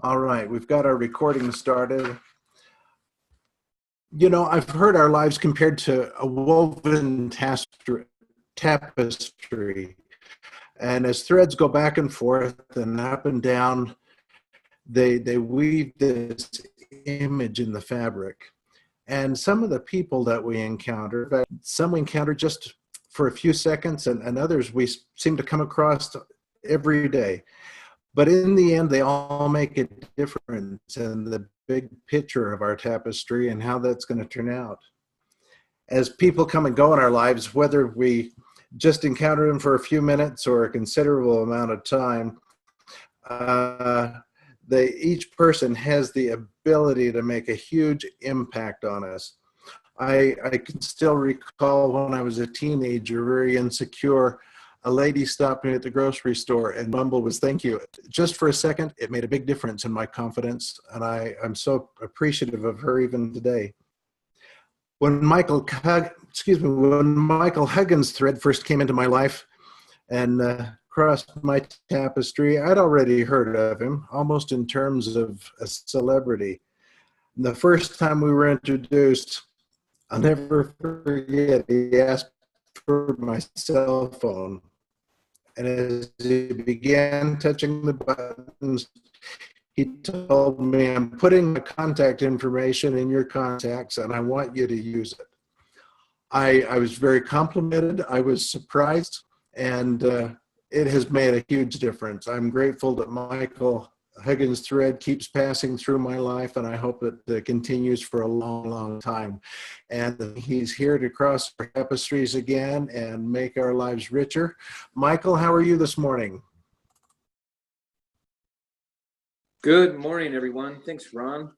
All right, we've got our recording started. You know, I've heard our lives compared to a woven tapestry. And as threads go back and forth and up and down, they weave this image in the fabric. And some of the people that we encounter, some we encounter just for a few seconds, and others we seem to come across every day. But in the end, they all make a difference in the big picture of our tapestry and how that's going to turn out. As people come and go in our lives, whether we just encounter them for a few minutes or a considerable amount of time, each person has the ability to make a huge impact on us. I can still recall when I was a teenager, very insecure, a lady stopped me at the grocery store and mumble was "thank you." Just for a second, it made a big difference in my confidence, and I'm so appreciative of her even today. When when Michael Huggins' thread first came into my life and crossed my tapestry, I'd already heard of him, almost in terms of a celebrity. And the first time we were introduced, I'll never forget, he asked for my cell phone. And as he began touching the buttons, he told me, "I'm putting the contact information in your contacts and I want you to use it." I was very complimented. I was surprised, and it has made a huge difference. I'm grateful that Michael Huggins' thread keeps passing through my life, and I hope it continues for a long, long time. And he's here to cross our tapestries again and make our lives richer. Michael, how are you this morning? Good morning, everyone. Thanks, Ron.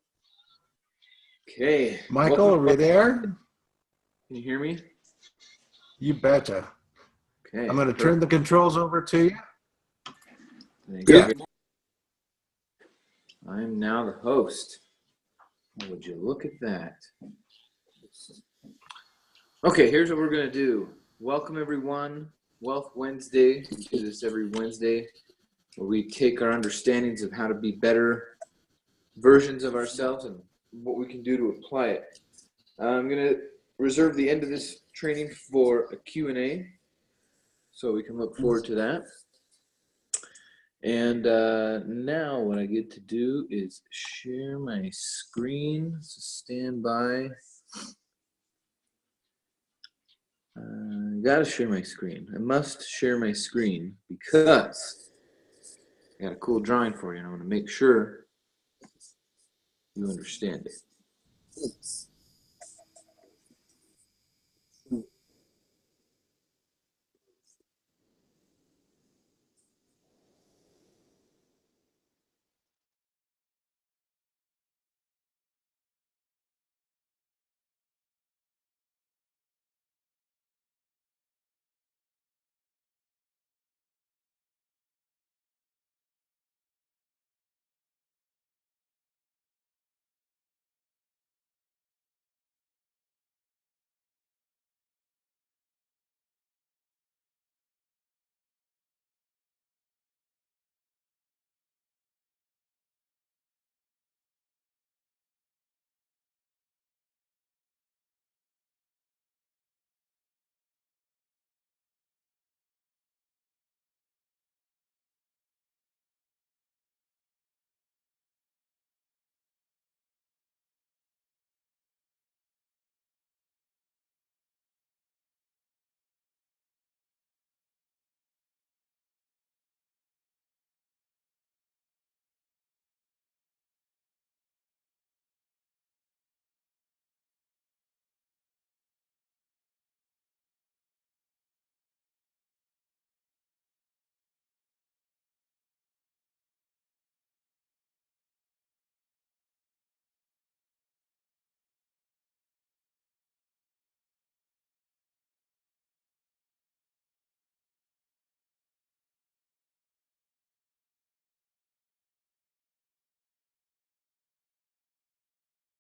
Okay. Michael, are we there? Can you hear me? You betcha. Okay. I'm going to turn the controls over to you. Yeah. I'm now the host. Oh, would you look at that? Okay, here's what we're going to do. Welcome, everyone. Wealth Wednesday. We do this every Wednesday, where we take our understandings of how to be better versions of ourselves and what we can do to apply it. I'm going to reserve the end of this training for a Q&A, so we can look forward to that. And now what I get to do is share my screen. So stand by. I gotta share my screen. I must share my screen because I got a cool drawing for you, and I want to make sure you understand it.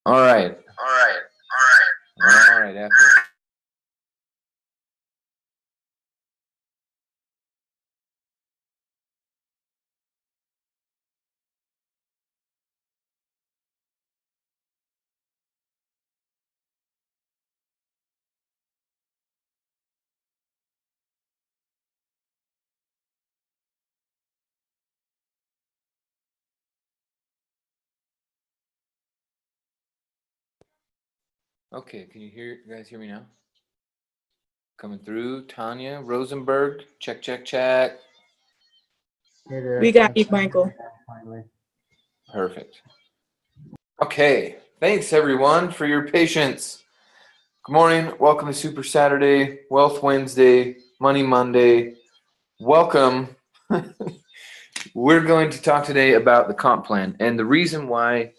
All right. After Okay, can you guys hear me now? Coming through. Tanya Rosenberg. Check, check, check. Hey there. We got you, Michael. Finally. Perfect. Okay, thanks everyone for your patience. Good morning. Welcome to Super Saturday, Wealth Wednesday, Money Monday. Welcome. We're going to talk today about the comp plan and the reason why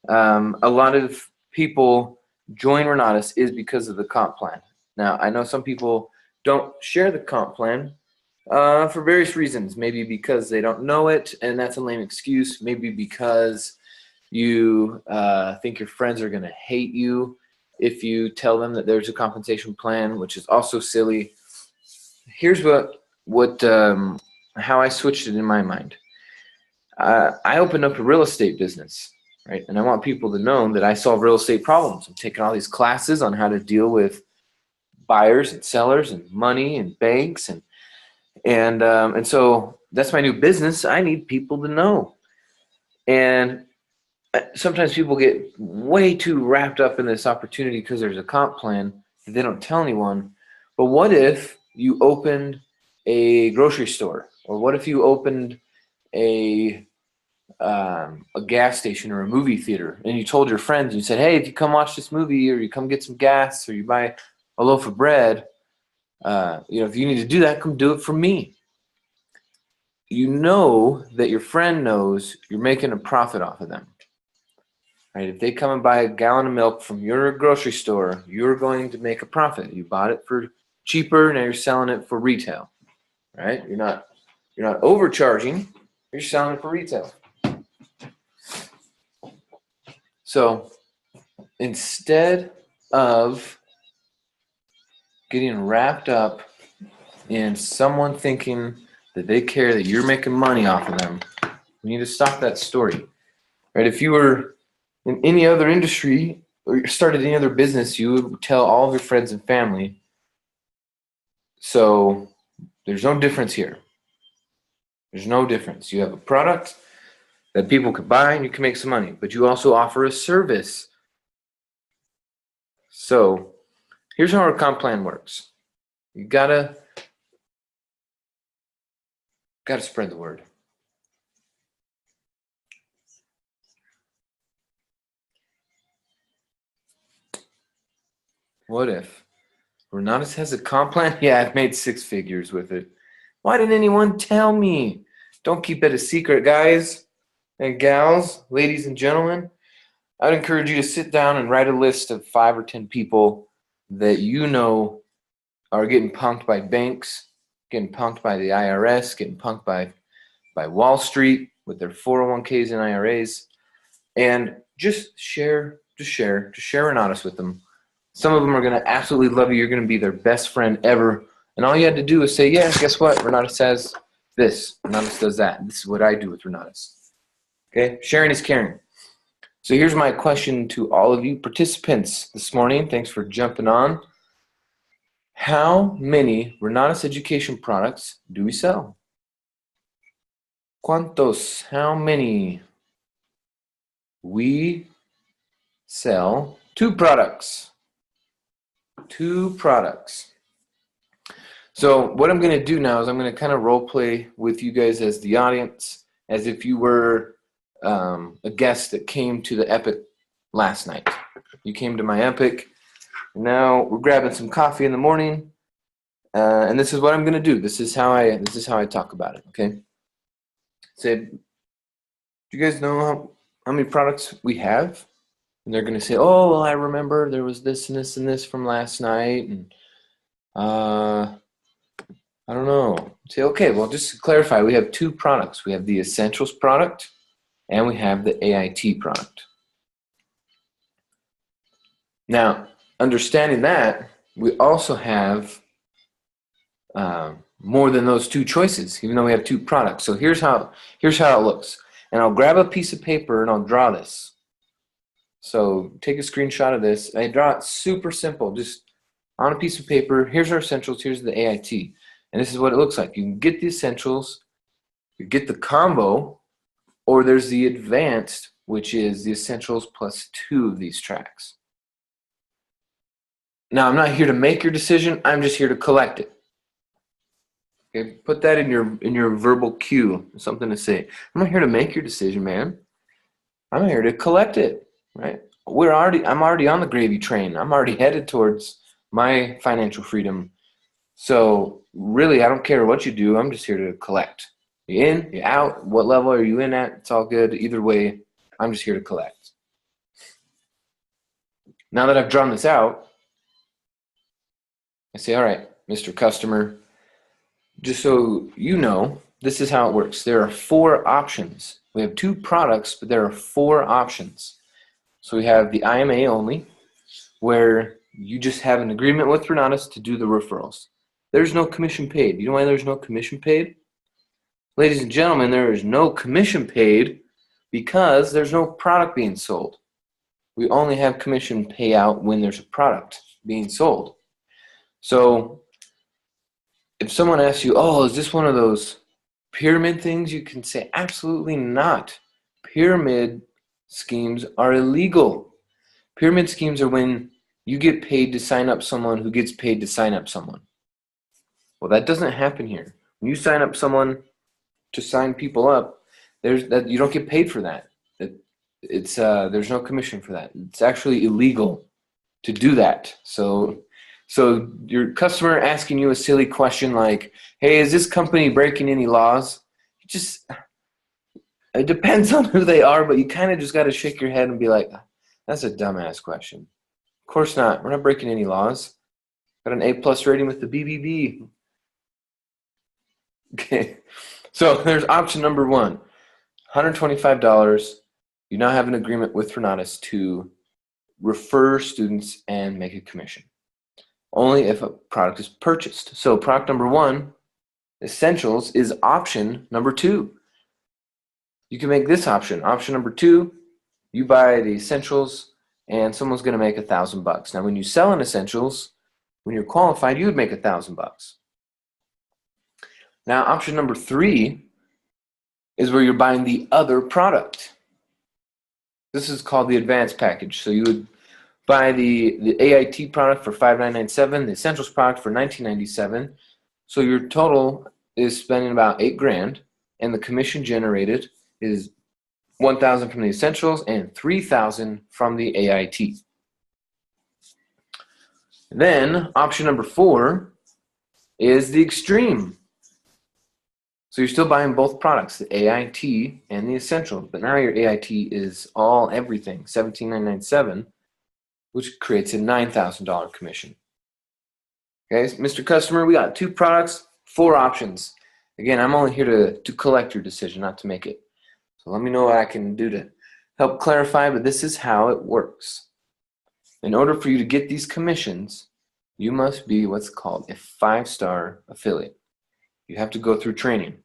a lot of people join Renatus is because of the comp plan. Now, I know some people don't share the comp plan for various reasons. Maybe because they don't know it, and that's a lame excuse. Maybe because you think your friends are going to hate you if you tell them that there's a compensation plan, which is also silly. Here's how I switched it in my mind. I opened up a real estate business, right? And I want people to know that I solve real estate problems. I'm taking all these classes on how to deal with buyers and sellers and money and banks and so that's my new business. I need people to know. And sometimes people get way too wrapped up in this opportunity because there's a comp plan that they don't tell anyone. But what if you opened a grocery store? Or what if you opened a gas station or a movie theater and you told your friends and you said, hey, if you come watch this movie or you come get some gas or you buy a loaf of bread, if you need to do that, come do it for me. You know that your friend knows you're making a profit off of them. Right? If they come and buy a gallon of milk from your grocery store, you're going to make a profit. You bought it for cheaper, now you're selling it for retail. Right? You're not overcharging, you're selling it for retail. So instead of getting wrapped up in someone thinking that they care that you're making money off of them, we need to stop that story. Right? If you were in any other industry or you started any other business, you would tell all of your friends and family. So there's no difference here. There's no difference. You have a product that people could buy and you can make some money, but you also offer a service. So here's how our comp plan works. You gotta spread the word. What if Renatus has a comp plan? Yeah, I've made 6 figures with it. Why didn't anyone tell me? Don't keep it a secret, guys and gals, ladies and gentlemen. I'd encourage you to sit down and write a list of 5 or 10 people that you know are getting punked by banks, getting punked by the IRS, getting punked by Wall Street with their 401ks and IRAs, and just share Renatus with them. Some of them are going to absolutely love you. You're going to be their best friend ever. And all you had to do is say, yeah, guess what? Renatus says this. Renatus does that. This is what I do with Renatus. Okay? Sharing is caring. So here's my question to all of you participants this morning. Thanks for jumping on. How many Renatus education products do we sell? ¿Cuántos? How many? We sell 2 products. 2 products. So what I'm going to do now is I'm going to kind of role play with you guys as the audience, as if you were a guest that came to the Epic last night. You came to my Epic. Now we're grabbing some coffee in the morning, and this is what I'm going to do. This is how I talk about it. Okay. Say, do you guys know how many products we have? And they're going to say, oh, well, I remember there was this and this and this from last night, and I don't know. Say, okay, well, just to clarify, we have 2 products. We have the Essentials product, and we have the AIT product. Now, understanding that, we also have more than those 2 choices, even though we have 2 products. So here's how it looks. And I'll grab a piece of paper and I'll draw this. So take a screenshot of this. I draw it super simple, just on a piece of paper. Here's our Essentials, here's the AIT. And this is what it looks like. You can get the Essentials, you get the combo, or there's the Advanced, which is the Essentials plus 2 of these tracks. Now, I'm not here to make your decision. I'm just here to collect it. Okay, put that in your verbal cue, something to say. I'm not here to make your decision, man. I'm here to collect it, right? I'm already on the gravy train. I'm already headed towards my financial freedom. So really, I don't care what you do. I'm just here to collect. You in? You out? What level are you in at? It's all good. Either way, I'm just here to collect. Now that I've drawn this out, I say, all right, Mr. Customer, just so you know, this is how it works. There are 4 options. We have 2 products, but there are 4 options. So we have the IMA only, where you just have an agreement with Renatus to do the referrals. There's no commission paid. You know why there's no commission paid? Ladies and gentlemen, there is no commission paid because there's no product being sold. We only have commission payout when there's a product being sold. So if someone asks you, oh, is this one of those pyramid things? You can say, absolutely not. Pyramid schemes are illegal. Pyramid schemes are when you get paid to sign up someone who gets paid to sign up someone. Well, that doesn't happen here. When you sign up someone to sign people up, you don't get paid for that. There's no commission for that. It's actually illegal to do that. So your customer asking you a silly question like, hey, is this company breaking any laws? It depends on who they are, but you kind of just got to shake your head and be like, that's a dumbass question. Of course not. We're not breaking any laws. Got an A+ rating with the BBB. Okay. So there's option number 1, $125. You now have an agreement with Renatus to refer students and make a commission. Only if a product is purchased. So product number 1, Essentials, is option number 2. You can make this option. Option number 2, you buy the Essentials and someone's going to make $1,000. Now when you sell an Essentials, when you're qualified, you would make $1,000. Now option number 3 is where you're buying the other product. This is called the advanced package. So you would buy the AIT product for $5,997, the Essentials product for $1,997. So your total is spending about $8,000, and the commission generated is $1,000 from the Essentials and $3,000 from the AIT. Then option number 4 is the Extreme. So you're still buying both products, the AIT and the Essentials, but now your AIT is all everything, $17,997, which creates a $9,000 commission. Okay, Mr. Customer, we got 2 products, 4 options. Again, I'm only here to collect your decision, not to make it. So let me know what I can do to help clarify, but this is how it works. In order for you to get these commissions, you must be what's called a 5-star affiliate. You have to go through training.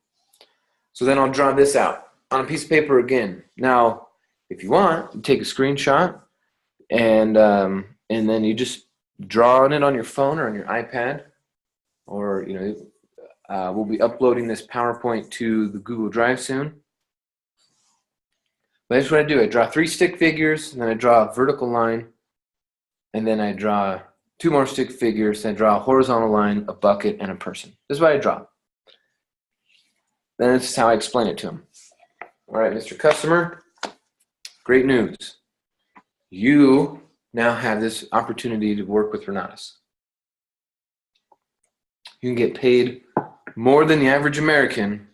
So then I'll draw this out on a piece of paper again. Now, if you want, you take a screenshot and then you just draw on it on your phone or on your iPad, or we'll be uploading this PowerPoint to the Google Drive soon. But that's what I do. I draw 3 stick figures, and then I draw a vertical line, and then I draw 2 more stick figures, and I draw a horizontal line, a bucket, and a person. This is what I draw. Then this is how I explain it to him. All right, Mr. Customer, great news. You now have this opportunity to work with Renatus. You can get paid more than the average American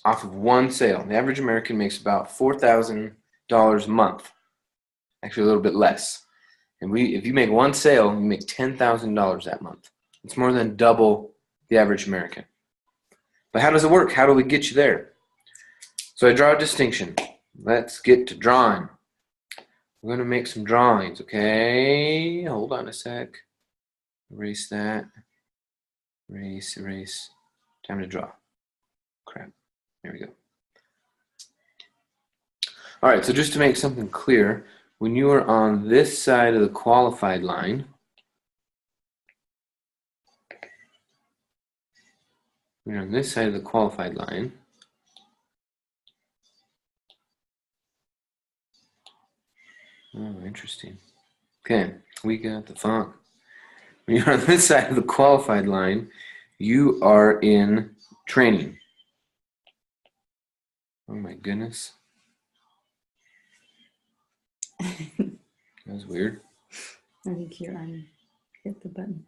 off of one sale. The average American makes about $4,000 a month, actually a little bit less. And if you make one sale, you make $10,000 that month. It's more than double the average American. But how does it work? How do we get you there? So I draw a distinction. Let's get to drawing. We're going to make some drawings, okay? Hold on a sec. Erase that. Erase. Time to draw. Crap. There we go. All right, so just to make something clear, when you are on this side of the qualified line, we're on this side of the qualified line. Oh, interesting. Okay, we got the font. When you're on this side of the qualified line, you are in training. Oh my goodness. That was weird. I think you're on. Hit the button.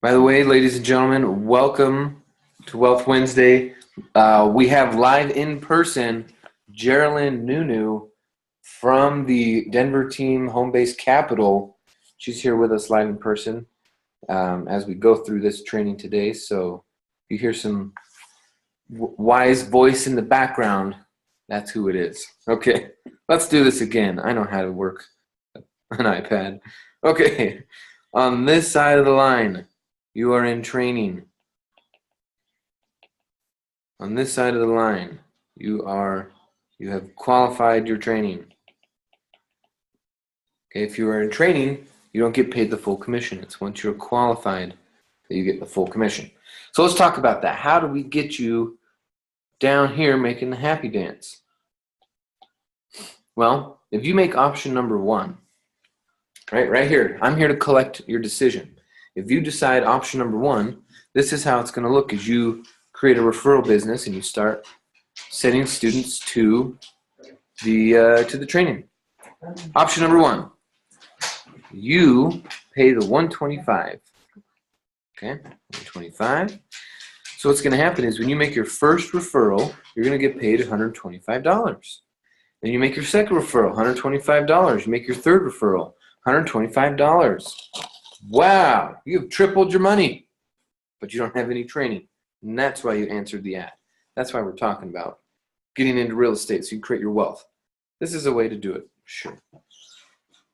By the way, ladies and gentlemen, welcome to Wealth Wednesday. We have live in person Geraldine Nunu from the Denver team home base capital. She's here with us live in person as we go through this training today. So you hear some wise voice in the background. That's who it is. Okay, let's do this again. I know how to work an iPad. Okay, on this side of the line, you are in training. On this side of the line, you have qualified your training. Okay, if you are in training, you don't get paid the full commission. It's once you're qualified that you get the full commission. So let's talk about that. How do we get you down here making the happy dance? Well, if you make option number 1, right here, I'm here to collect your decision. If you decide option number 1, this is how it's going to look as you create a referral business and you start sending students to the training. Option number 1, you pay the $125. Okay, $125. So what's going to happen is when you make your first referral, you're going to get paid $125. Then you make your second referral, $125. You make your third referral, $125. Wow, you've tripled your money, but you don't have any training. And that's why you answered the ad. That's why we're talking about getting into real estate so you create your wealth. This is a way to do it. Sure.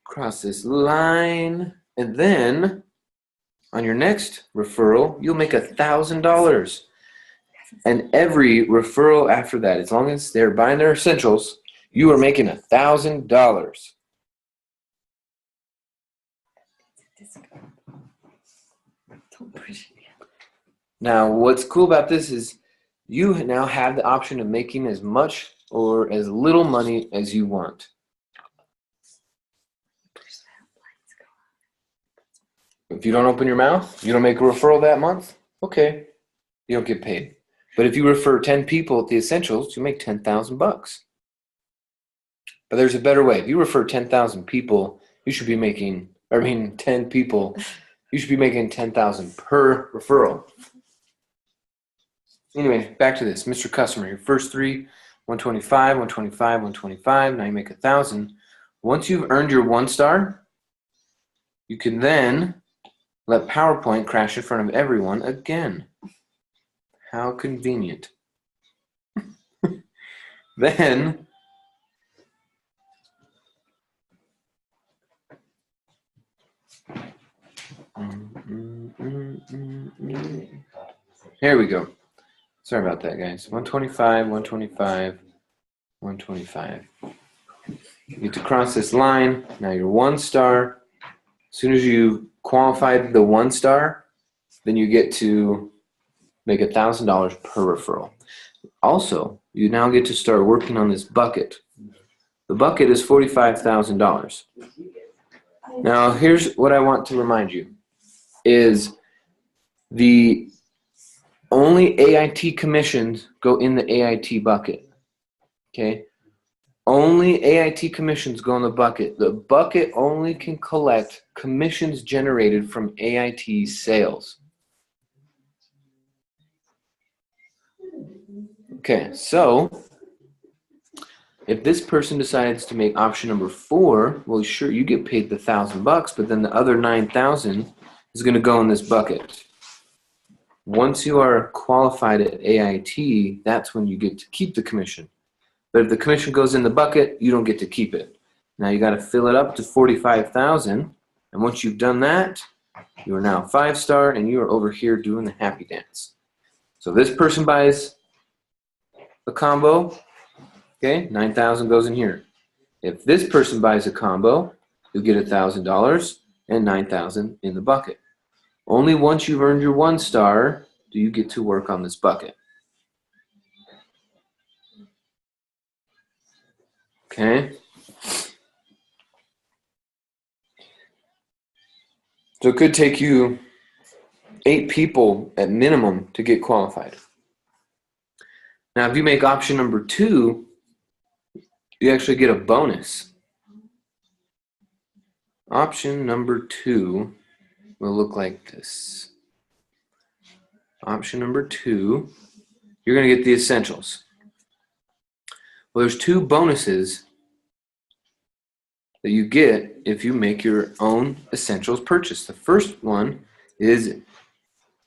Cross this line, and then on your next referral, you'll make $1,000. And every referral after that, as long as they're buying their essentials, you are making $1,000. Don't push it. Now, what's cool about this is you now have the option of making as much or as little money as you want. If you don't open your mouth, you don't make a referral that month, okay, you don't get paid. But if you refer 10 people at the essentials, you make $10,000. But there's a better way. If you refer 10,000 people, you should be making, 10 people, you should be making $10,000 per referral. Anyway, back to this. Mr. Customer, your first 3, 125, 125, 125. Now you make $1,000. Once you've earned your 1 star, you can then let PowerPoint crash in front of everyone again. How convenient. Then here we go. Sorry about that, guys. 125, 125, 125. You get to cross this line. Now you're 1 star. As soon as you qualified the 1 star, then you get to make $1,000 per referral. Also, you now get to start working on this bucket. The bucket is $45,000. Now, here's what I want to remind you is the only AIT commissions go in the AIT bucket. Okay? Only AIT commissions go in the bucket. The bucket only can collect commissions generated from AIT sales. Okay, so if this person decides to make option number 4, well, sure, you get paid the $1,000, but then the other 9,000 is going to go in this bucket. Once you are qualified at AIT, that's when you get to keep the commission. But if the commission goes in the bucket, you don't get to keep it. Now you got to fill it up to 45,000, and once you've done that, you are now 5 star, and you are over here doing the happy dance. So this person buys a combo, okay, 9,000 goes in here. If this person buys a combo, you'll get $1,000 and 9,000 in the bucket. Only once you've earned your 1 star do you get to work on this bucket. Okay. So it could take you 8 people at minimum to get qualified. Now, if you make option number 2, you actually get a bonus. Option number 2 will look like this. Option number 2, you're going to get the essentials. Well, there's 2 bonuses that you get if you make your own essentials purchase. The first one is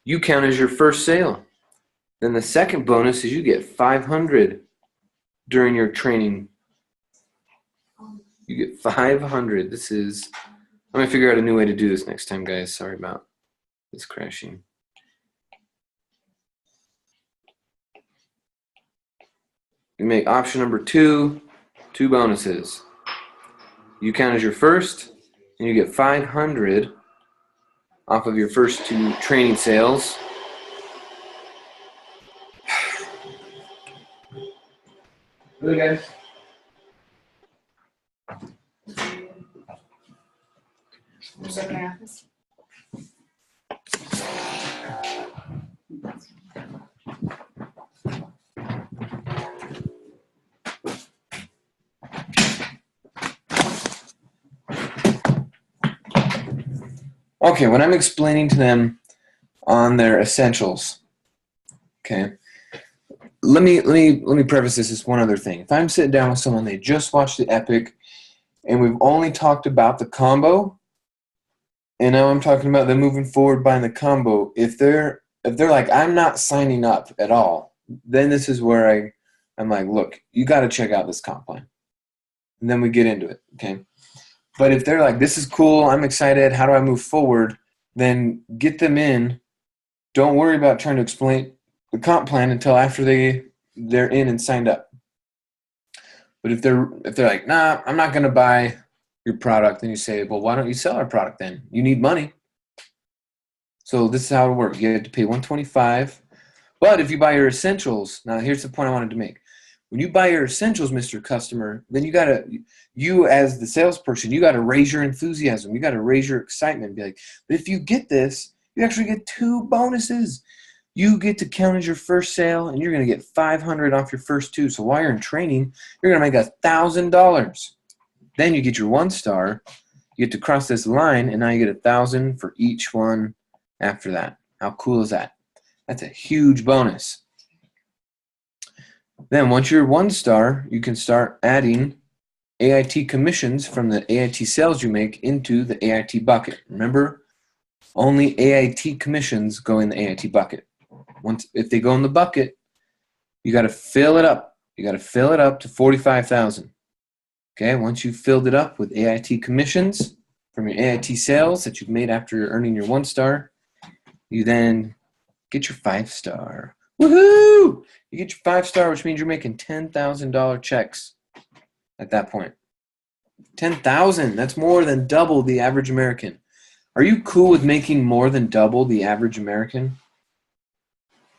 you count as your first sale. Then the second bonus is you get 500 during your training. You get 500. I'm going to figure out a new way to do this next time, guys. Sorry about this crashing. You make option number 2, 2 bonuses. You count as your first, and you get 500 off of your first 2 training sales. Really, guys? Is that my office? Okay, when I'm explaining to them on their essentials, okay, let me preface this as one other thing. If I'm sitting down with someone, they just watched the Epic, and we've only talked about the combo, and now I'm talking about them moving forward buying the combo. If they're like, I'm not signing up at all, then this is where I'm like, look, you got to check out this comp plan, and then we get into it, okay? But if they're like, this is cool, I'm excited, how do I move forward? Then get them in. Don't worry about trying to explain the comp plan until after they're in and signed up. But if they're like, nah, I'm not going to buy your product, then you say, well, why don't you sell our product then? You need money. So this is how it works. You have to pay $125. But if you buy your essentials, now here's the point I wanted to make. When you buy your essentials, Mr. Customer, then you as the salesperson, you got to raise your enthusiasm. You got to raise your excitement. Be like, but if you get this, you actually get 2 bonuses. You get to count as your first sale, and you're going to get 500 off your first 2. So while you're in training, you're going to make $1,000. Then you get your 1-star. You get to cross this line, and now you get 1,000 for each one after that. How cool is that? That's a huge bonus. Then once you're 1-star, you can start adding AIT commissions from the AIT sales you make into the AIT bucket. Remember, only AIT commissions go in the AIT bucket. If they go in the bucket, you got to fill it up. You got to fill it up to 45,000. Okay, once you've filled it up with AIT commissions from your AIT sales that you've made after earning your 1-star, you then get your 5-star. Woohoo! You get your 5-star, which means you're making $10,000 checks at that point. 10,000. That's more than double the average American. Are you cool with making more than double the average American?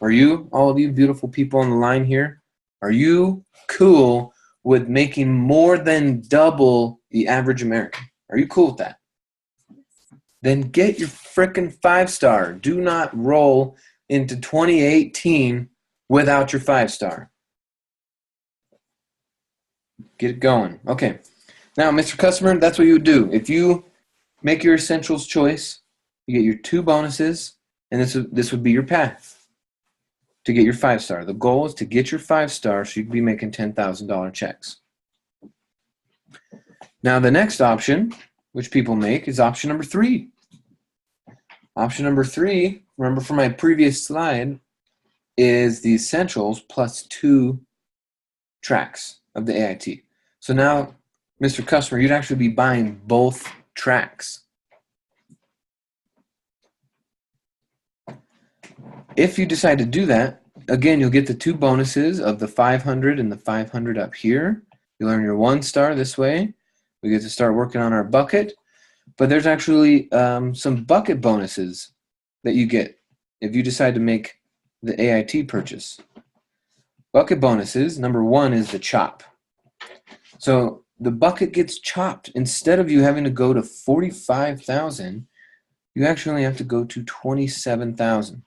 Are you, all of you beautiful people on the line here, are you cool with making more than double the average American? Are you cool with that? Then get your frickin' 5-star. Do not roll into 2018 without your 5-star. Get it going. Okay. Now, Mr. Customer, that's what you would do. If you make your essentials choice, you get your 2 bonuses, and this would be your path to get your 5-star. The goal is to get your 5-star so you can be making $10,000 checks. Now, the next option, which people make, is option number 3. Option number 3, remember from my previous slide, is the essentials plus 2 tracks of the AIT. So now, Mr. Customer, you'd actually be buying both tracks. If you decide to do that, again, you'll get the 2 bonuses of the 500 and the 500 up here. You'll earn your 1-star this way. We get to start working on our bucket. But there's actually some bucket bonuses that you get if you decide to make the AIT purchase. Bucket bonuses, number 1 is the chop. So the bucket gets chopped. Instead of you having to go to 45,000, you actually only have to go to 27,000.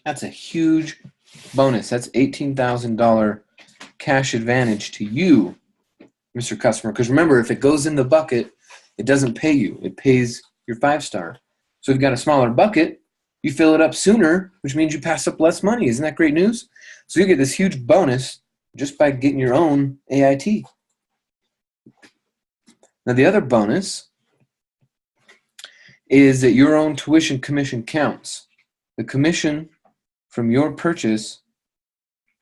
That's a huge bonus. That's $18,000 cash advantage to you, Mr. Customer. Because remember, if it goes in the bucket, it doesn't pay you. It pays your 5-star. So if you've got a smaller bucket, you fill it up sooner, which means you pass up less money. Isn't that great news? So you get this huge bonus just by getting your own AIT. Now the other bonus is that your own tuition commission counts. The commission from your purchase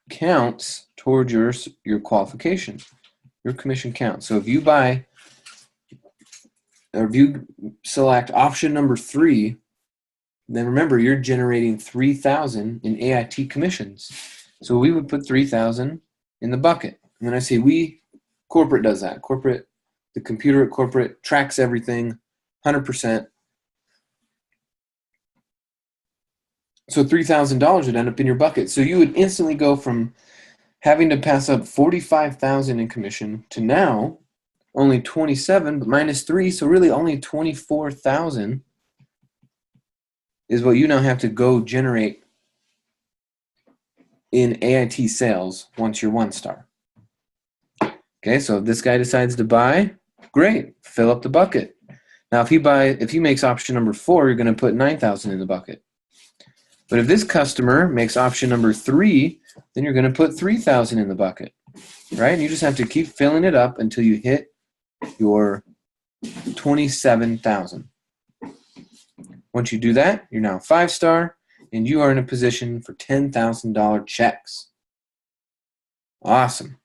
counts toward your qualification. Your commission counts. So if you buy, or if you select option number 3, then remember you're generating 3,000 in AIT commissions. So we would put 3,000 in the bucket. And when I say we, corporate does that. Corporate, the computer at corporate tracks everything 100%. So $3,000 would end up in your bucket. So you would instantly go from having to pass up 45,000 in commission to now only 27, but minus 3, so really only 24,000 is what you now have to go generate in AIT sales once you're 1-star. Okay, so if this guy decides to buy, great, fill up the bucket. Now if he makes option number 4, you're going to put 9,000 in the bucket. But if this customer makes option number 3, then you're going to put 3,000 in the bucket, right? And you just have to keep filling it up until you hit your 27,000. Once you do that, you're now 5-star, and you are in a position for $10,000 checks. Awesome.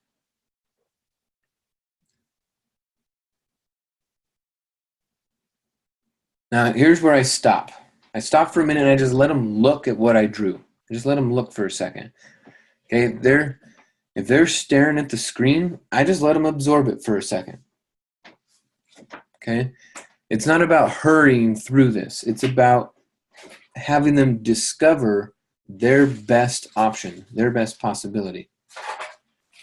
Now, here's where I stop. I stop for a minute and I just let them look at what I drew. I just let them look for a second. Okay, if they're staring at the screen, I just let them absorb it for a second. Okay, it's not about hurrying through this. It's about having them discover their best option, their best possibility.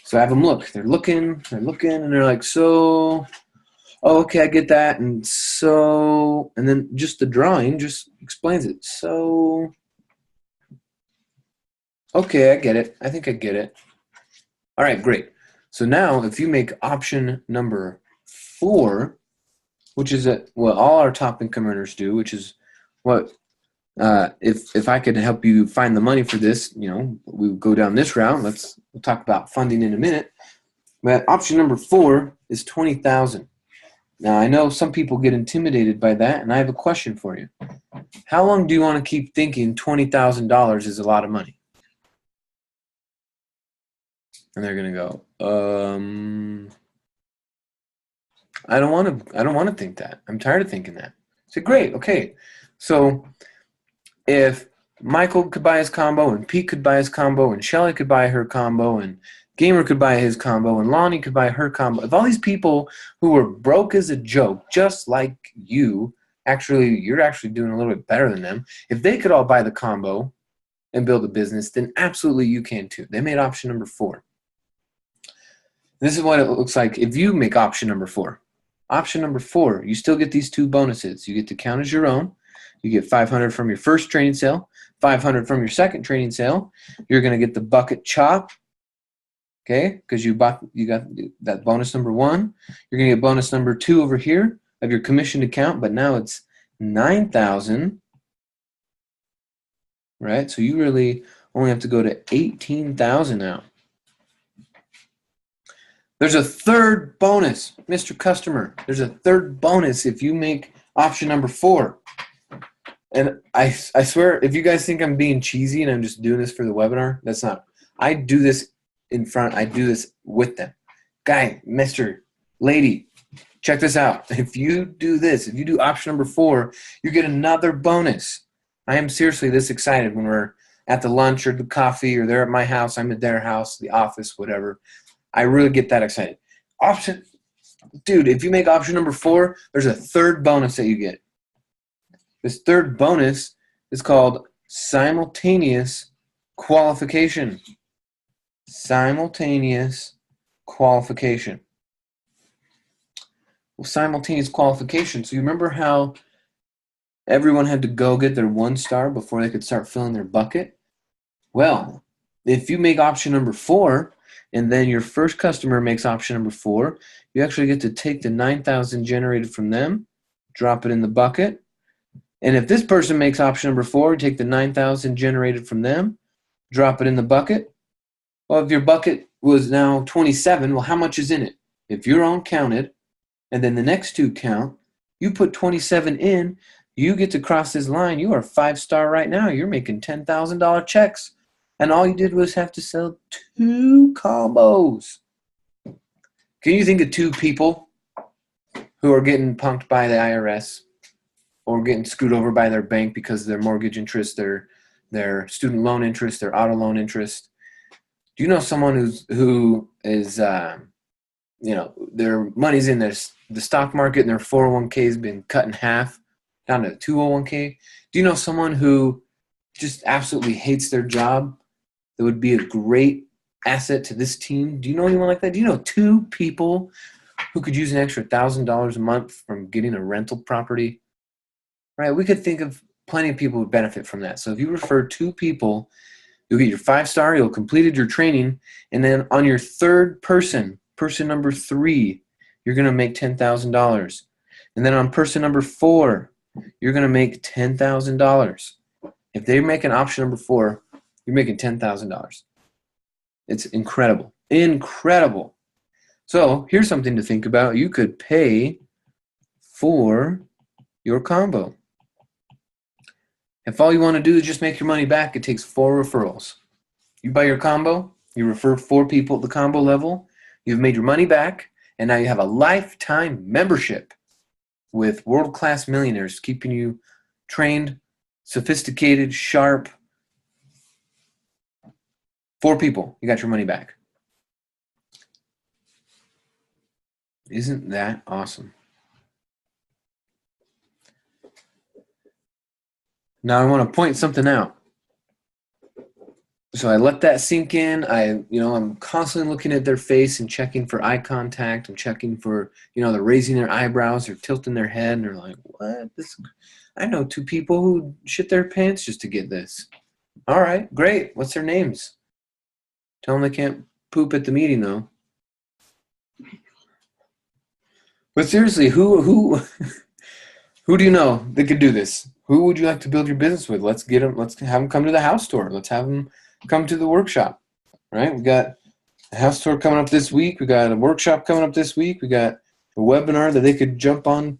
So I have them look. They're looking, and they're like, so, oh, okay, I get that. And so, and then just the drawing just explains it. So, okay, I get it. I think I get it. All right, great. So now if you make option number 4, which is what all our top income earners do, which is what, if I could help you find the money for this, we would go down this route. We'll talk about funding in a minute. But option number 4 is 20,000. Now I know some people get intimidated by that, and I have a question for you. How long do you want to keep thinking $20,000 is a lot of money? And they're gonna go, I don't want to think that. I'm tired of thinking that. I said, great, okay. So if Michael could buy his combo, and Pete could buy his combo, and Shelly could buy her combo, and Gamer could buy his combo, and Lonnie could buy her combo, if all these people who were broke as a joke, just like you, you're actually doing a little bit better than them, if they could all buy the combo and build a business, then absolutely you can too. They made option number 4. This is what it looks like if you make option number 4. Option number 4, you still get these 2 bonuses. You get to count as your own. You get 500 from your first training sale, 500 from your second training sale. You're going to get the bucket chop, okay, because you got that bonus number 1. You're going to get bonus number 2 over here of your commission account, but now it's 9,000, right? So you really only have to go to 18,000 now. There's a third bonus, Mr. Customer. There's a third bonus if you make option number 4. And I swear, if you guys think I'm being cheesy and I'm just doing this for the webinar, that's not. I do this in front. I do this with them. Guy, Mr. Lady, check this out. If you do this, if you do option number 4, you get another bonus. I am seriously this excited when we're at the lunch or the coffee or they're at my house, I'm at their house, the office, whatever. I really get that excited. Dude, if you make option number 4, there's a third bonus that you get. This third bonus is called simultaneous qualification. Simultaneous qualification. Well, simultaneous qualification. So you remember how everyone had to go get their 1 star before they could start filling their bucket. Well, if you make option number 4, and then your first customer makes option number 4, you actually get to take the 9,000 generated from them, drop it in the bucket. And if this person makes option number 4, take the 9,000 generated from them, drop it in the bucket. Well, if your bucket was now 27, well, how much is in it? If your own counted, and then the next 2 count, you put 27 in, you get to cross this line. You are 5-star right now. You're making $10,000 checks. And all you did was have to sell 2 combos. Can you think of 2 people who are getting punked by the IRS or getting screwed over by their bank because of their mortgage interest, their student loan interest, their auto loan interest? Do you know someone who is, their money's in the stock market and their 401k has been cut in half down to 201k? Do you know someone who just absolutely hates their job that would be a great asset to this team? Do you know anyone like that? Do you know 2 people who could use an extra $1,000 a month from getting a rental property? Right? We could think of plenty of people who benefit from that. So if you refer 2 people, you'll get your 5-star, you'll completed your training, and then on your 3rd person number 3, you're going to make $10,000. And then on person number 4, you're going to make $10,000. If they make an option number 4, you're making $10,000. It's incredible. Incredible. So here's something to think about. You could pay for your combo. If all you want to do is just make your money back, it takes 4 referrals. You buy your combo, you refer 4 people at the combo level, you've made your money back, and now you have a lifetime membership with world-class millionaires keeping you trained, sophisticated, sharp. 4 people, you got your money back. Isn't that awesome? Now I want to point something out. So I let that sink in. I'm constantly looking at their face and checking for eye contact. I'm checking for, they're raising their eyebrows or tilting their head, and they're like, what? I know 2 people who shit their pants just to get this. All right, great. What's their names? Tell them they can't poop at the meeting, though. But seriously, who do you know that could do this? Who would you like to build your business with? Let's have them come to the house tour. Let's have them come to the workshop, right? We got a house tour coming up this week. We got a workshop coming up this week. We got a webinar that they could jump on,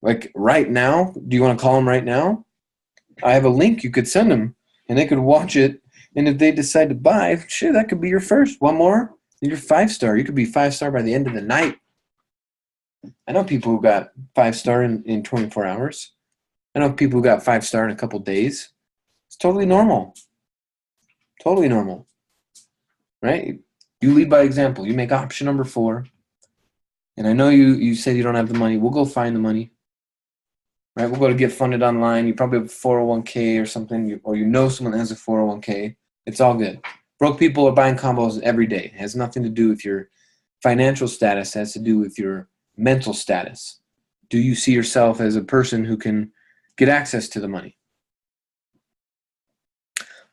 like right now. Do you want to call them right now? I have a link you could send them, and they could watch it. And if they decide to buy, sure, that could be your first. One more, you're 5-star. You could be 5-star by the end of the night. I know people who got 5-star in 24 hours. I know people who got 5-star in a couple days. It's totally normal. Totally normal. Right? You lead by example. You make option number 4. And I know you said you don't have the money. We'll go find the money. Right? We'll go to get funded online. You probably have a 401k or something, or someone that has a 401k. It's all good. Broke people are buying combos every day. It has nothing to do with your financial status. It has to do with your mental status. Do you see yourself as a person who can get access to the money?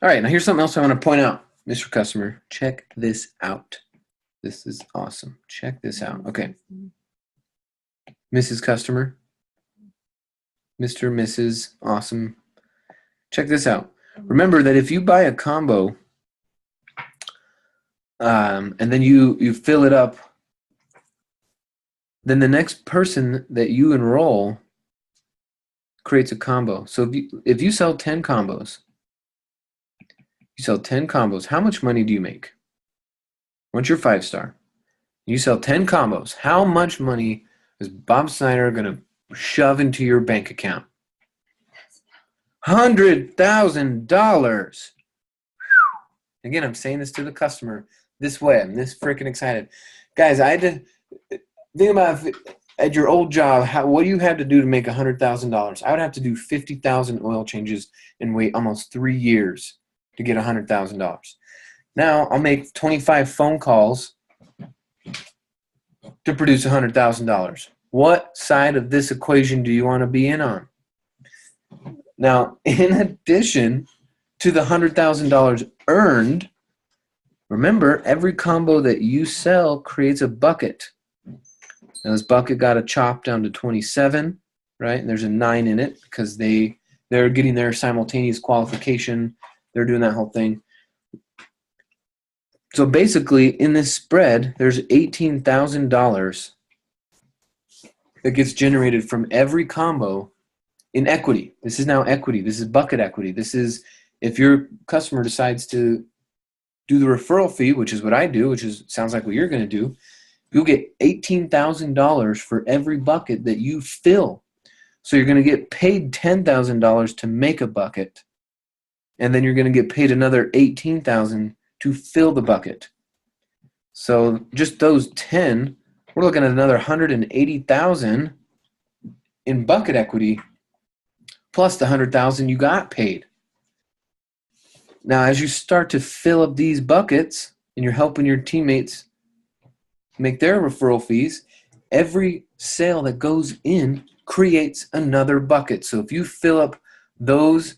All right, now here's something else I want to point out. Mr. Customer, check this out. This is awesome. Check this out. Okay. Mrs. Customer, Mr., Mrs., awesome. Check this out. Remember that if you buy a combo and then you fill it up, then the next person that you enroll creates a combo. So if you sell 10 combos, how much money do you make? Once you're 5-star, you sell 10 combos, how much money is Bob Snyder going to shove into your bank account? $100,000. Again, I'm saying this to the customer this way. I'm this freaking excited. Guys, I had to think about at your old job, what do you have to do to make $100,000? I would have to do 50,000 oil changes and wait almost 3 years to get $100,000. Now I'll make 25 phone calls to produce $100,000. What side of this equation do you want to be in on? Now, in addition to the $100,000 earned, remember, every combo that you sell creates a bucket. Now, this bucket got a chop down to 27, right? And there's a 9 in it because they're getting their simultaneous qualification. They're doing that whole thing. So basically, in this spread, there's $18,000 that gets generated from every combo in equity. This is now equity. This is bucket equity. This is if your customer decides to do the referral fee, which is what I do, sounds like what you're going to do, you'll get $18,000 for every bucket that you fill. So you're going to get paid $10,000 to make a bucket, and then you're going to get paid another $18,000 to fill the bucket. So just those 10, we're looking at another $180,000 in bucket equity, plus the $100,000 you got paid. Now, as you start to fill up these buckets and you're helping your teammates make their referral fees, every sale that goes in creates another bucket. So if you fill up those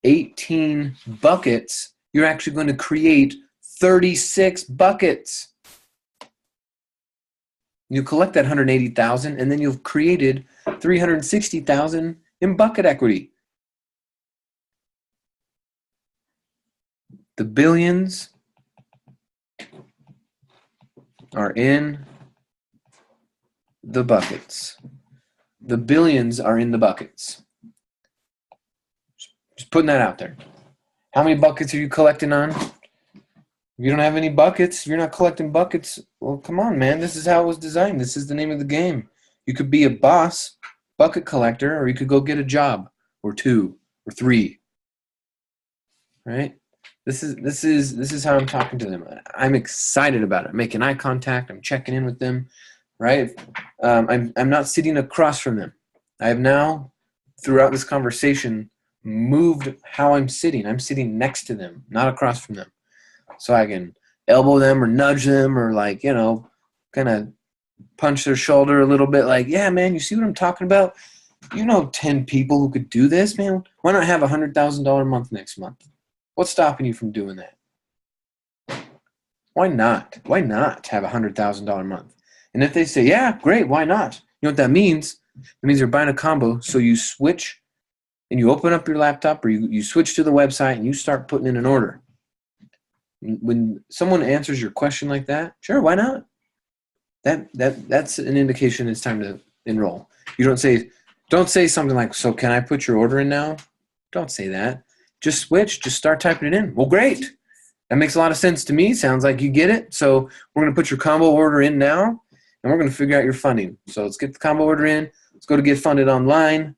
18 buckets, you're actually going to create 36 buckets. You collect that $180,000 and then you've created $360,000 in bucket equity. The billions are in the buckets. The billions are in the buckets. Just putting that out there. How many buckets are you collecting on? If you don't have any buckets, if you're not collecting buckets, well, come on, man. This is how it was designed. This is the name of the game. You could be a boss, bucket collector, or you could go get a job or 2 or 3. Right? This is how I'm talking to them. I'm excited about it. I'm making eye contact. I'm checking in with them. Right? I'm not sitting across from them. I have now, throughout this conversation, moved how I'm sitting. I'm sitting next to them, not across from them. So I can elbow them or nudge them or kind of punch their shoulder a little bit like, yeah, man, you see what I'm talking about? 10 people who could do this, man. Why not have $100,000 a month next month? What's stopping you from doing that? Why not? Why not have $100,000 a month? And if they say, yeah, great, why not? You know what that means? It means you're buying a combo, so you switch and you open up your laptop or you switch to the website and you start putting in an order. When someone answers your question like that, sure, why not? That's an indication it's time to enroll. You don't say something like, so can I put your order in now? Don't say that. Just switch. Just start typing it in. Well, great. That makes a lot of sense to me. Sounds like you get it. So we're going to put your combo order in now, and we're going to figure out your funding. So let's get the combo order in. Let's go to get funded online.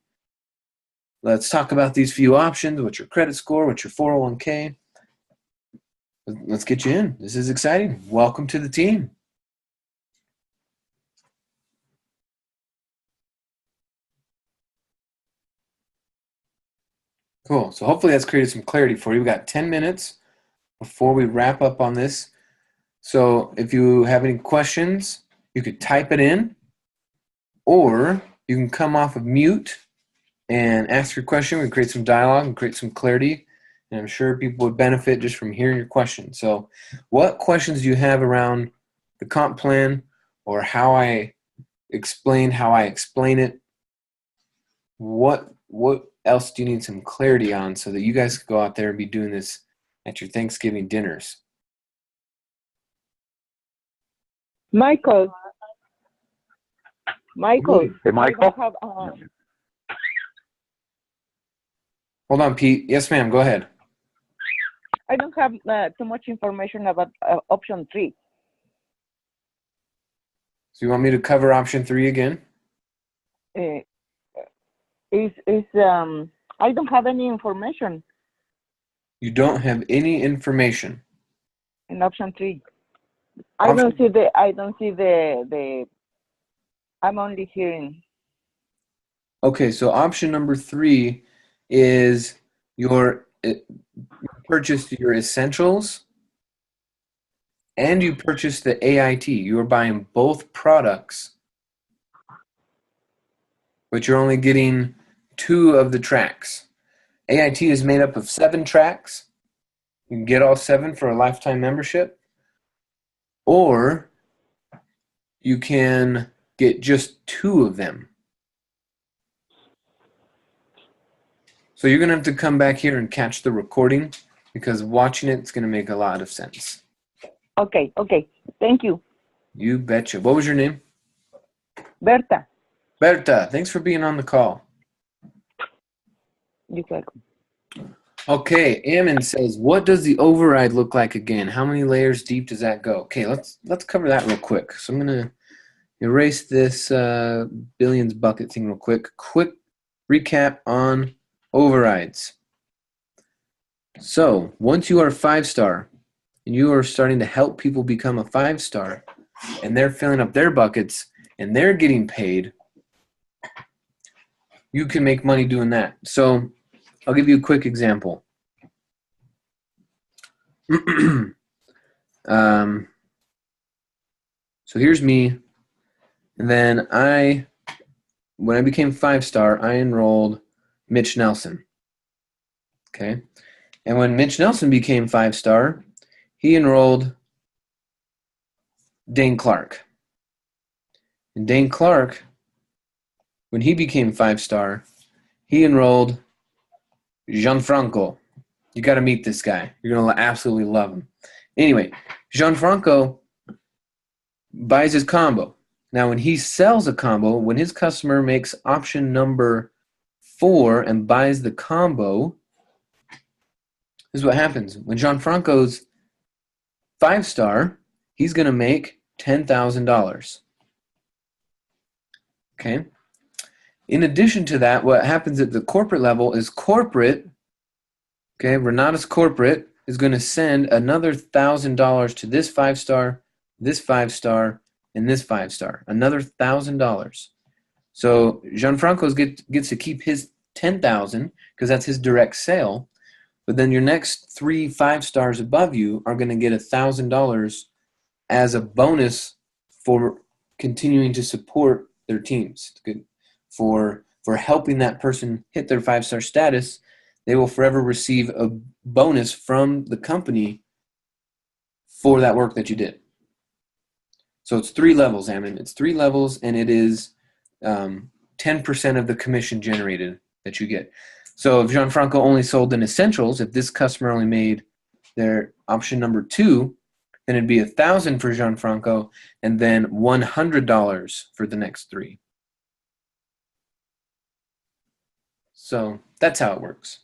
Let's talk about these few options. What's your credit score? What's your 401k? Let's get you in. This is exciting. Welcome to the team. Cool. So hopefully that's created some clarity for you. We've got 10 minutes before we wrap up on this. So if you have any questions, you could type it in, or you can come off of mute and ask your question. We can create some dialogue and create some clarity. And I'm sure people would benefit just from hearing your question. So what questions do you have around the comp plan or how I explain it? What else do you need some clarity on so that you guys could go out there and be doing this at your Thanksgiving dinners? Michael. Hey, Michael. I don't have, Hold on, Pete. Yes, ma'am. Go ahead. I don't have too much information about option 3. So you want me to cover option 3 again? I don't have any information You don't have any information. in option 3. I don't see the. I'm only hearing. Okay, so option number 3 is you purchased your essentials and you purchased the AIT. You are buying both products, but you're only getting 2 of the tracks. AIT is made up of 7 tracks. You can get all 7 for a lifetime membership, or you can get just 2 of them. So you're going to have to come back here and catch the recording, because watching it's going to make a lot of sense. Okay. Thank you. You betcha. What was your name? Berta. Berta, thanks for being on the call. You're welcome. Okay, Ammon says, what does the override look like again? How many layers deep does that go? Okay, let's cover that real quick. So I'm going to erase this billions bucket thing real quick. Quick recap on overrides. So once you are 5-star and you are starting to help people become a 5-star and they're filling up their buckets and they're getting paid, you can make money doing that. So I'll give you a quick example. So here's me. And then when I became 5-star, I enrolled Mitch Nelson. Okay. And when Mitch Nelson became 5-star, he enrolled Dane Clark. And Dane Clark, when he became 5-star, he enrolled Gianfranco. You got to meet this guy. You're going to absolutely love him. Anyway, Gianfranco buys his combo. Now, when he sells a combo, when his customer makes option number 4 and buys the combo, this is what happens. When Gianfranco's 5-star, he's going to make $10,000. Okay. In addition to that, what happens at the corporate level is corporate, okay, Renata's corporate is going to send another $1,000 to this 5-star, this 5-star, and this 5-star, another $1,000. So Gianfranco's gets to keep his $10,000 because that's his direct sale. But then your next 3 5-stars above you are going to get $1,000 as a bonus for continuing to support their teams. For helping that person hit their 5-star status, they will forever receive a bonus from the company for that work that you did. So it's 3 levels, Ammon. It's 3 levels, and it is 10% of the commission generated that you get. So if Gianfranco only sold in essentials, if this customer only made their option number 2, then it'd be $1,000 for Gianfranco, and then $100 for the next 3. So that's how it works.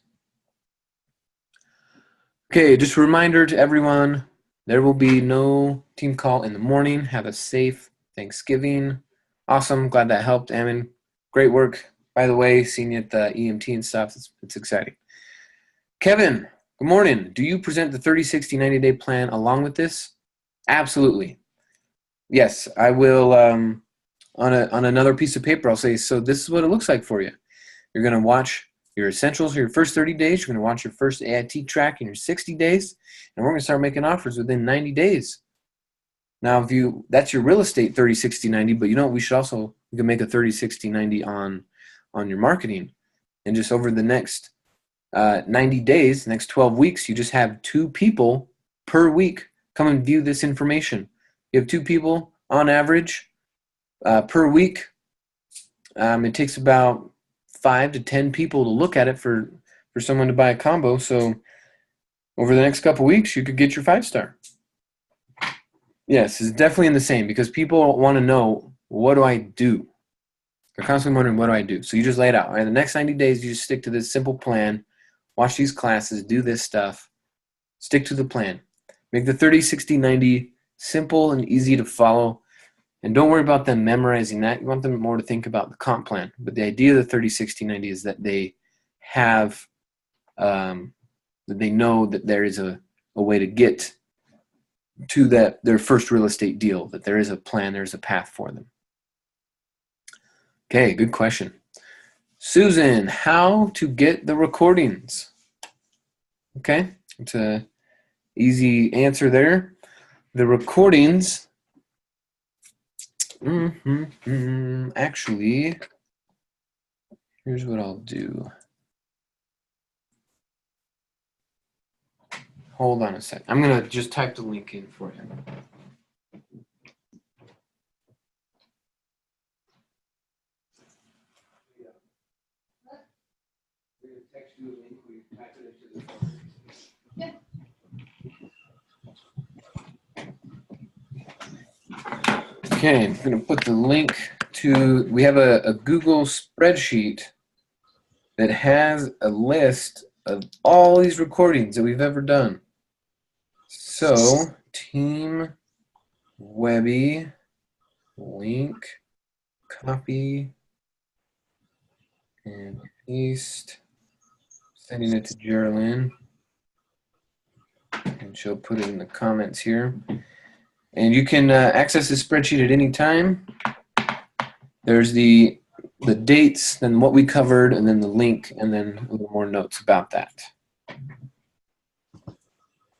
Okay, just a reminder to everyone, there will be no team call in the morning. Have a safe Thanksgiving. Awesome, glad that helped, Ammon. Great work. By the way, seeing you at the EMT and stuff, it's exciting. Kevin, good morning. Do you present the 30, 60, 90-day plan along with this? Absolutely. Yes, I will. On another piece of paper, I'll say, so this is what it looks like for you. You're going to watch your essentials for your first 30 days. You're going to watch your first AIT track in your 60 days. And we're going to start making offers within 90 days. Now, that's your real estate 30, 60, 90, but you know, we can make a 30, 60, 90 on your marketing. And just over the next 90 days, next 12 weeks, you just have 2 people per week come and view this information. You have 2 people on average per week. It takes about 5 to 10 people to look at it for someone to buy a combo. So over the next couple weeks, you could get your 5-star. Yes, it's definitely in the same, because people want to know, what do I do? They're constantly wondering, what do I do? So you just lay it out. All right, the next 90 days, you just stick to this simple plan. Watch these classes, do this stuff. Stick to the plan. Make the 30, 60, 90 simple and easy to follow. And don't worry about them memorizing that. You want them more to think about the comp plan. But the idea of the 30, 60, 90 is that they have, that they know that there is a way to get to their first real estate deal, that there is a plan, there's a path for them. Okay, good question. Susan, how to get the recordings? Okay, it's an easy answer there. The recordings, actually, here's what I'll do. Hold on a sec. I'm going to just type the link in for you. Okay, I'm going to put the link to, we have a Google spreadsheet that has a list of all these recordings that we've ever done. So, Team Webby, link, copy, and paste, sending it to Geraldine, and she'll put it in the comments here. And you can access this spreadsheet at any time. There's the dates, then what we covered, and then the link, and then a little more notes about that.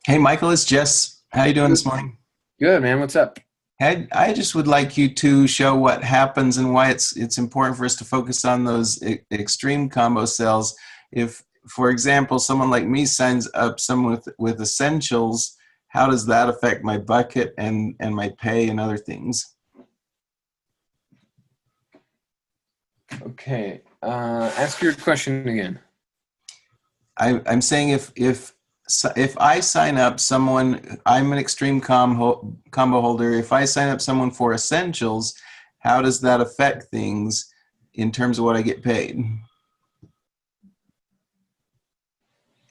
Hey, Michael, it's Jess. How you doing this morning? Good, man. What's up? I just would like you to show what happens and why it's important for us to focus on those extreme combo cells. If, for example, someone like me signs up someone with essentials, how does that affect my bucket and my pay and other things? Okay. Ask your question again. I'm saying if I sign up someone, I'm an extreme combo holder. If I sign up someone for essentials, how does that affect things in terms of what I get paid?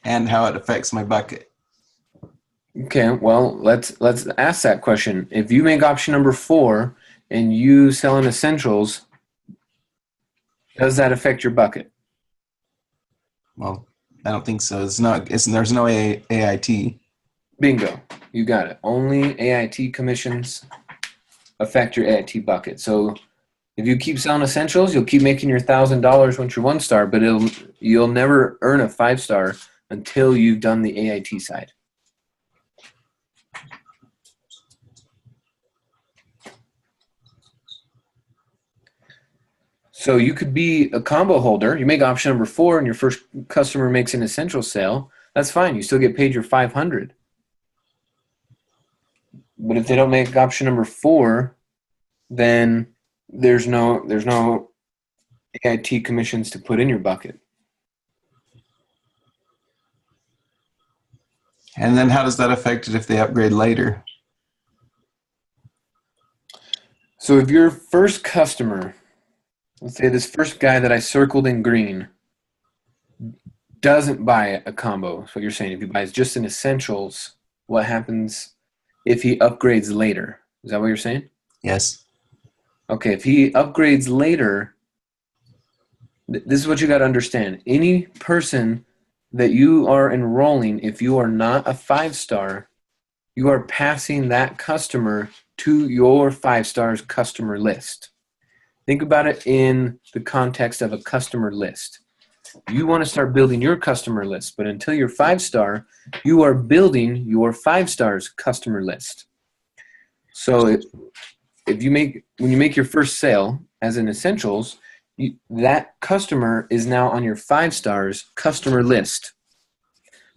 And how it affects my bucket? Okay, well, let's ask that question. If you make option number 4 and you sell in essentials, does that affect your bucket? Well, I don't think so. There's no AIT. Bingo. You got it. Only AIT commissions affect your AIT bucket. So if you keep selling essentials, you'll keep making your $1,000 once you're 1-star, but you'll never earn a 5-star until you've done the AIT side. So you could be a combo holder. You make option number 4 and your first customer makes an essential sale. That's fine. You still get paid your $500. But if they don't make option number 4, then there's no AIT commissions to put in your bucket. And then how does that affect it if they upgrade later? So if your first customer, let's say this first guy that I circled in green, doesn't buy a combo, that's what you're saying. If he buys just an essentials, what happens if he upgrades later? Is that what you're saying? Yes. Okay, if he upgrades later, this is what you got to understand. Any person that you are enrolling, if you are not a 5-star, you are passing that customer to your 5-stars customer list. Think about it in the context of a customer list. You want to start building your customer list, but until you're 5-star, you are building your 5-stars customer list. So when you make your first sale as an essentials, that customer is now on your 5-stars customer list.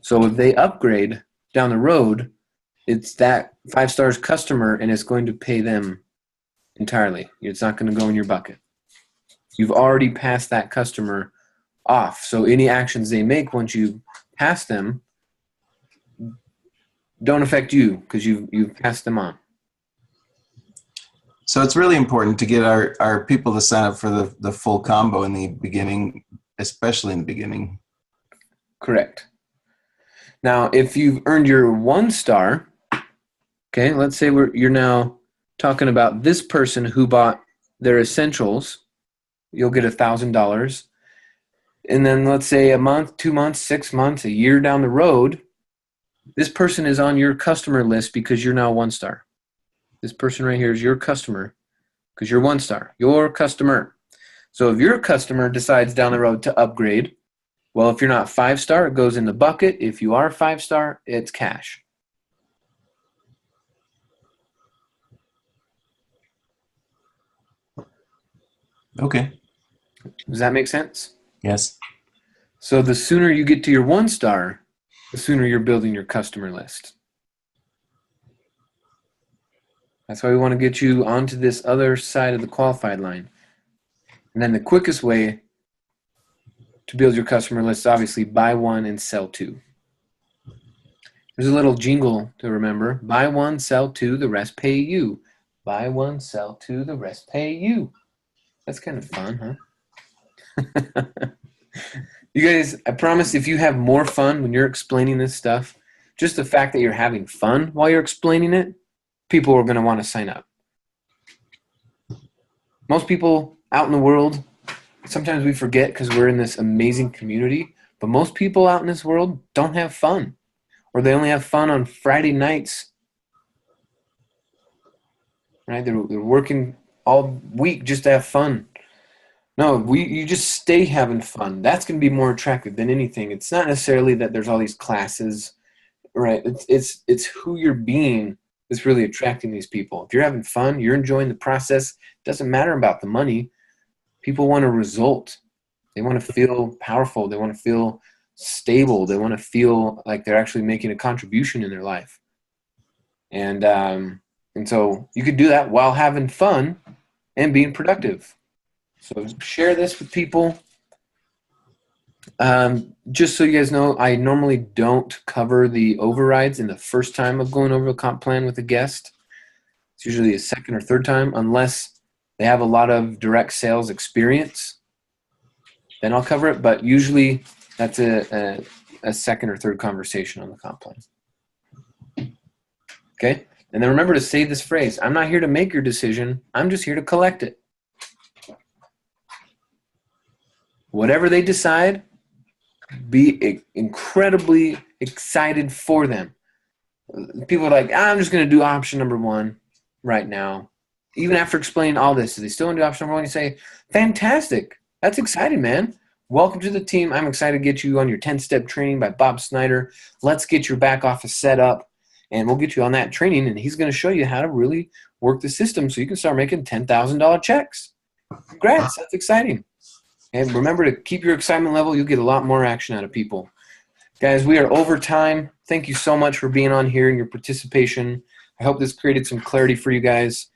So if they upgrade down the road, it's that 5-stars customer and it's going to pay them entirely. It's not going to go in your bucket. You've already passed that customer off. So any actions they make once you pass them don't affect you because you've passed them on. So it's really important to get our people to sign up for the full combo in the beginning, especially in the beginning. Correct. Now, if you've earned your 1-star, okay, let's say you're now talking about this person who bought their essentials, you'll get $1,000. And then let's say a month, 2 months, 6 months, a year down the road, this person is on your customer list because you're now 1-star. This person right here is your customer because you're 1-star, your customer. So if your customer decides down the road to upgrade, well, if you're not 5-star, it goes in the bucket. If you are 5-star, it's cash. Okay. Does that make sense? Yes. So the sooner you get to your 1-star, the sooner you're building your customer list. That's why we want to get you onto this other side of the qualified line. And then the quickest way to build your customer list is obviously buy one and sell two. There's a little jingle to remember. Buy one, sell two, the rest pay you. Buy one, sell two, the rest pay you. That's kind of fun, huh? You guys, I promise if you have more fun when you're explaining this stuff, just the fact that you're having fun while you're explaining it, people are going to want to sign up. Most people out in the world, sometimes we forget because we're in this amazing community, but most people out in this world don't have fun, or they only have fun on Friday nights, right? They're working all week just to have fun. No, you just stay having fun. That's going to be more attractive than anything. It's not necessarily that there's all these classes, right? It's who you're being that's really attracting these people. If you're having fun, you're enjoying the process, it doesn't matter about the money. People want a result. They want to feel powerful. They want to feel stable. They want to feel like they're actually making a contribution in their life. And so you could do that while having fun and being productive. So share this with people. Just so you guys know, I normally don't cover the overrides in the first time of going over a comp plan with a guest. It's usually a second or third time, unless they have a lot of direct sales experience. Then I'll cover it, but usually that's a second or third conversation on the comp plan. Okay? And then remember to say this phrase, I'm not here to make your decision, I'm just here to collect it. Whatever they decide, be incredibly excited for them. People are like, I'm just going to do option number one right now. Even after explaining all this, do they still want to do option number one? You say, fantastic. That's exciting, man. Welcome to the team. I'm excited to get you on your 10-step training by Bob Snyder. Let's get your back office set up, and we'll get you on that training, and he's going to show you how to really work the system so you can start making $10,000 checks. Congrats. That's exciting. And remember to keep your excitement level. You'll get a lot more action out of people. Guys, we are over time. Thank you so much for being on here and your participation. I hope this created some clarity for you guys.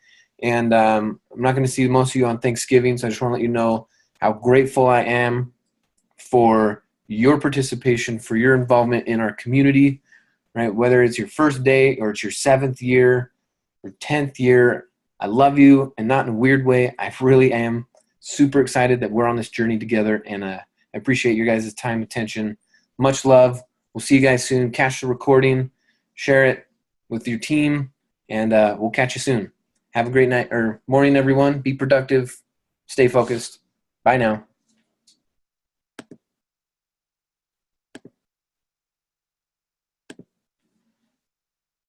And I'm not going to see most of you on Thanksgiving, so I just want to let you know how grateful I am for your participation, for your involvement in our community, right? Whether it's your first day or it's your 7th year or 10th year, I love you, and not in a weird way. I really am. Super excited that we're on this journey together, and I appreciate your guys' time, attention. Much love. We'll see you guys soon. Catch the recording, share it with your team, and we'll catch you soon. Have a great night or morning, everyone. Be productive. Stay focused. Bye now.